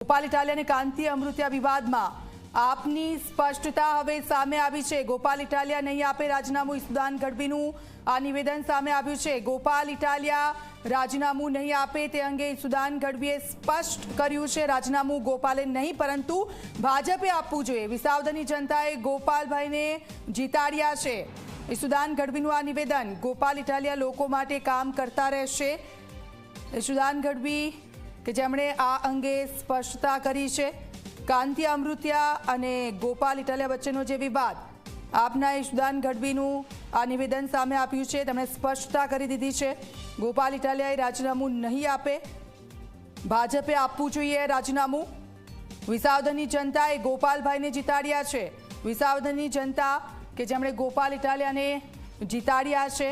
ગોપાલ ઇટાલિયા અને કાંતિ અમૃતિયા વિવાદમાં આપની સ્પષ્ટતા હવે સામે આવી છે। ગોપાલ ઇટાલિયા નહીં આપે રાજીનામું, ઈસુદાન ગઢવીનું આ નિવેદન સામે આવ્યું છે। ગોપાલ ઇટાલિયા રાજીનામું નહીં આપે તે અંગે ઈસુદાન ગઢવીએ સ્પષ્ટ કર્યું છે। રાજીનામું ગોપાલે નહીં પરંતુ ભાજપે આપવું જોઈએ। વિસાવદરની જનતાએ ગોપાલભાઈને જીતાડ્યા છે। ઈસુદાન ગઢવીનું આ નિવેદન। ગોપાલ ઇટાલિયા લોકો માટે કામ કરતા રહેશે। ઈસુદાન ગઢવી કે જેમણે આ અંગે સ્પષ્ટતા કરી છે। કાંતિ અમૃતિયા અને ગોપાલ ઇટાલિયા વચ્ચેનો જે વિવાદ, આપના ઈસુદાન ગઢવીનું આ નિવેદન સામે આપ્યું છે। તેમણે સ્પષ્ટતા કરી દીધી છે। ગોપાલ ઇટાલિયાએ રાજીનામું નહીં આપે, ભાજપે આપવું જોઈએ રાજીનામું। વિસાવદરની જનતાએ ગોપાલભાઈને જીતાડ્યા છે। વિસાવદરની જનતા કે જેમણે ગોપાલ ઇટાલિયાને જીતાડ્યા છે।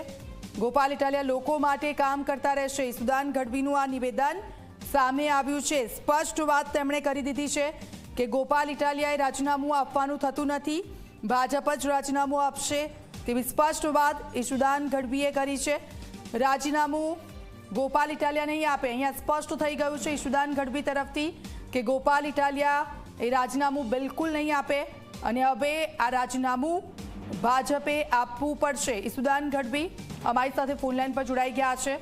ગોપાલ ઇટાલિયા લોકો માટે કામ કરતા રહેશે। ઈસુદાન ગઢવીનું આ નિવેદન સામે આવ્યું છે। સ્પષ્ટ વાત તેમણે કરી દીધી છે કે ગોપાલ ઇટાલિયાએ રાજીનામું આપવાનું થતું નથી, ભાજપ જ રાજીનામું આપશે તેવી સ્પષ્ટ વાત ઈસુદાન ગઢવીએ કરી છે। રાજીનામું ગોપાલ ઇટાલિયા નહીં આપે, અહીંયા સ્પષ્ટ થઈ ગયું છે ઈસુદાન ગઢવી તરફથી કે ગોપાલ ઇટાલિયા એ રાજીનામું બિલકુલ નહીં આપે અને હવે આ રાજીનામું ભાજપે આપવું પડશે। ઈસુદાન ગઢવી અમારી સાથે ફોનલાઈન પર જોડાઈ ગયા છે।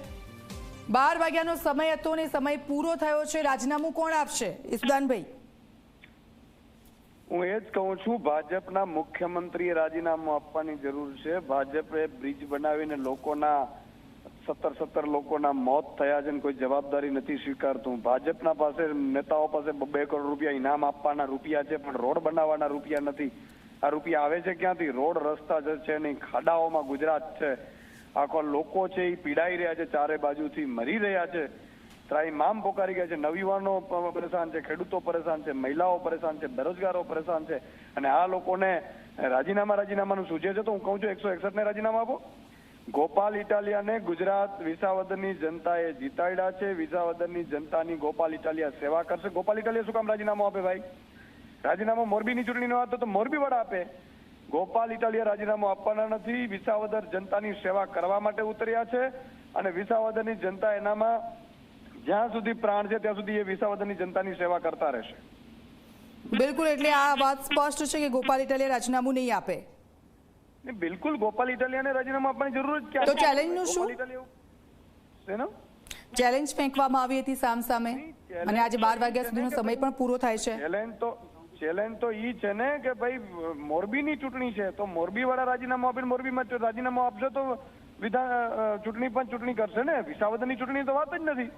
12 વાગ્યાનો સમય હતો ને સમય પૂરો થયો છે। રાજીનામું કોણ આપશે ઈસુદાનભાઈ? હું એ જ કહું છું, ભાજપના મુખ્યમંત્રીએ રાજીનામું આપવાની જરૂર છે। ભાજપે બ્રિજ બનાવીને લોકોના 17 લોકોના મોત થયા છે, કોઈ જવાબદારી નથી સ્વીકારતું। ભાજપના પાસે નેતાઓ પાસે 2 કરોડ રૂપિયા ઇનામ આપવાના રૂપિયા છે, પણ રોડ બનાવવાના રૂપિયા નથી। આ રૂપિયા આવે છે ક્યાંથી? રોડ રસ્તા જ છે નહીં, ખાડાઓમાં ગુજરાત છે। આખો લોકો છે એ પીડાઈ રહ્યા છે, ચારે બાજુથી મરી રહ્યા છે, ત્રાહિમામ પોકારી ગયા છે। નવયુવાનો પરેશાન છે, ખેડૂતો પરેશાન છે, મહિલાઓ પરેશાન છે, બેરોજગારો પરેશાન છે, અને આ લોકોને રાજીનામાનું સૂચે છે તો હું કહું છું 161 ને રાજીનામું આપો। ગોપાલ ઇટાલિયાને ગુજરાત વિસાવદરની જનતાએ જીતાડ્યા છે। વિસાવદરની જનતાની ગોપાલ ઇટાલિયા સેવા કરશે। ગોપાલ ઇટાલિયા શું કામ રાજીનામું આપે ભાઈ? રાજીનામું મોરબીની ચૂંટણીનો હતો તો મોરબી વાળા આપે। ગોપાલ ઇટાલિયા રાજીનામું આપવાના નથી, વિસાવદર જનતાની સેવા કરવા માટે ઉતર્યા છે અને વિસાવદરની જનતા એનામાં જ્યાં સુધી પ્રાણ છે ત્યાં સુધી એ વિસાવદરની જનતાની સેવા કરતા રહેશે। બિલકુલ, એટલે આ વાત સ્પષ્ટ છે કે ગોપાલ ઇટાલિયા રાજીનામું નહીં આપે। બિલકુલ, ગોપાલ ઇટાલિયાને રાજીનામું આપવાની જરૂર જ ક્યાં? તો ચેલેન્જનું શું? ચેલેન્જ ફેંકવામાં આવી હતી સામસામે અને આજે 12 વાગ્યા સુધીનો સમય પણ પૂરો થાય છે। ચેલેન્જ તો ઈ છે ને કે ભાઈ મોરબીની ચૂંટણી છે તો મોરબી વાળા રાજીનામું આપીને મોરબીમાં રાજીનામું આપશે તો ચૂંટણી પણ ચૂંટણી કરશે ને। વિસાવદરની ચૂંટણી તો વાત જ નથી,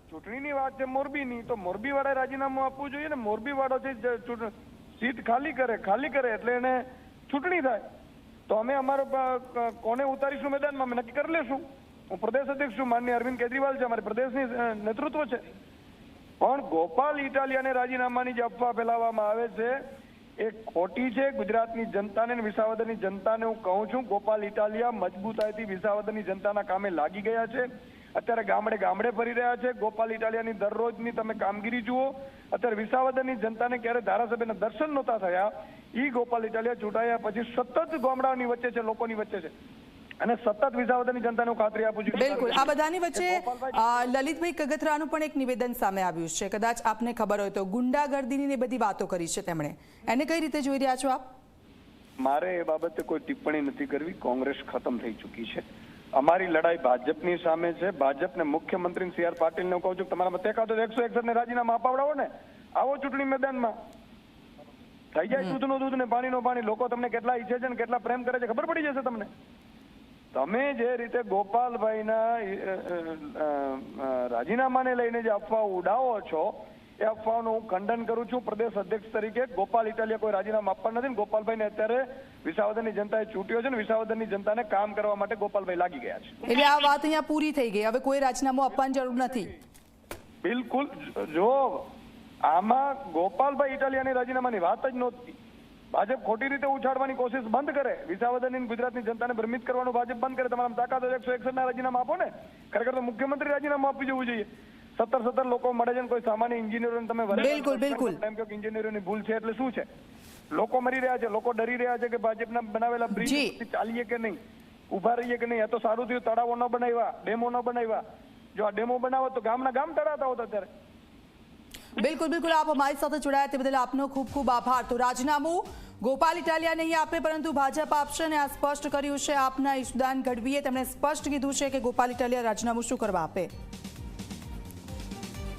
ચૂંટણીની વાત છે મોરબીની, તો મોરબી વાળા રાજીનામું આપવું જોઈએ ને। મોરબી વાળો છે સીટ ખાલી કરે એટલે એને ચૂંટણી થાય તો અમે અમારો કોને ઉતારીશું મેદાનમાં અમે નક્કી કરી લેશું। હું પ્રદેશ અધ્યક્ષ છું, માનનીય અરવિંદ કેજરીવાલ છે, અમારી પ્રદેશની નેતૃત્વ છે। પણ ગોપાલ ઇટાલિયાને રાજીનામાની જે અફવા ફેલાવવામાં આવે છે એ ખોટી છે। ગુજરાતની જનતાને અને વિસાવદરની જનતાને હું કહું છું, ગોપાલ ઇટાલિયા મજબૂતાઈથી વિસાવદરની જનતાના કામે લાગી ગયા છે। અત્યારે ગામડે ફરી રહ્યા છે। ગોપાલ ઇટાલિયાની દરરોજની તમે કામગીરી જુઓ। અત્યારે વિસાવદરની જનતાને ક્યારે ધારાસભ્યના દર્શન નહોતા થયા, ઈ ગોપાલ ઇટાલિયા ચૂંટાયા પછી સતત ગામડાની વચ્ચે છે, લોકોની વચ્ચે છે અને સતત વિસાવદરની જનતાને ખાતરી આપું છું। બિલકુલ, આ બધાની વચ્ચે લલિતભાઈ કગથરાનું પણ એક નિવેદન સામે આવ્યું છે, કદાચ આપને ખબર હોય તો। ગુંડાગર્દીની બધી વાતો કરી છે તેમણે, એને કઈ રીતે જોઈ રહ્યા છો આપ? મારે એ બાબતે કોઈ ટિપ્પણી નથી કરવી। કોંગ્રેસ ખતમ થઈ ચૂકી છે, અમારી લડાઈ ભાજપની સામે છે। ભાજપને મુખ્યમંત્રી CR પાટીલને કહું છું, તમારા મતે કાં તો 161 ને રાજીનામા અપાવડાવો ને, આવો ચૂંટણી મેદાનમાં થઈ જાય દૂધનું દૂધ ને પાણીનો પાણી। લોકો તમને કેટલા ઈચ્છે છે ને કેટલા પ્રેમ કરે છે ખબર પડી જશે તમને। તમે જે રીતે ગોપાલભાઈના રાજીનામાને લઈને જે અફવા ઉડાવો છો એ અફવાઓનું હું ખંડન કરું છું। પ્રદેશ અધ્યક્ષ તરીકે ગોપાલ ઇટાલિયા કોઈ રાજીનામું આપવા નથી। ગોપાલભાઈને અત્યારે વિસાવદરની જનતાએ ચૂંટ્યો છે ને વિસાવદરની જનતાને કામ કરવા માટે ગોપાલભાઈ લાગી ગયા છે। એટલે આ વાત અહીંયા પૂરી થઈ ગઈ, હવે કોઈ રાજીનામું આપવાની જરૂર નથી। બિલકુલ, જો આમાં ગોપાલભાઈ ઇટાલિયાની રાજીનામાની વાત જ નહોતી। ભાજપ ખોટી રીતે ઉછાળવાની કોશિશ બંધ કરે, વિસાવદરની ગુજરાતની જનતાને ભ્રમિત કરવાનું ભાજપ બંધ કરે। તમારા તાકાત 161 ના રાજીનામા આપો ને। ખરેખર તો મુખ્યમંત્રી રાજીનામું આપી જવું જોઈએ। 17 લોકો મળે છે, કોઈ સામાન્ય ઇન્જિનિયરોને તમે બિલકુલ એમ કહો કે ઇન્જિનિયરોની ભૂલ છે એટલે શું છે? લોકો મરી રહ્યા છે, લોકો ડરી રહ્યા છે કે ભાજપના બનાવેલા બ્રિજ ચાલીએ કે નહીં, ઉભા રહીએ કે નહીં। આ તો સારું થયું તળાવો ન બનાવ્યા, ડેમો ન બનાવ્યા। જો આ ડેમો બનાવો તો ગામના ગામ તળાતા હોત અત્યારે। બિલકુલ બિલકુલ, આપ અમારી સાથે જોડાયા તે બદલ આપનો ખૂબ ખૂબ આભાર. તો રાજીનામું ગોપાલ ઇટાલિયા નહીં આપે પરંતુ ભાજપ આપશે, અને આ સ્પષ્ટ કર્યું છે આપના ઈશુદાન ગઢવીએ. તેમણે સ્પષ્ટ કીધું છે કે ગોપાલ ઇટાલિયા રાજીનામું શું કરવા આપે.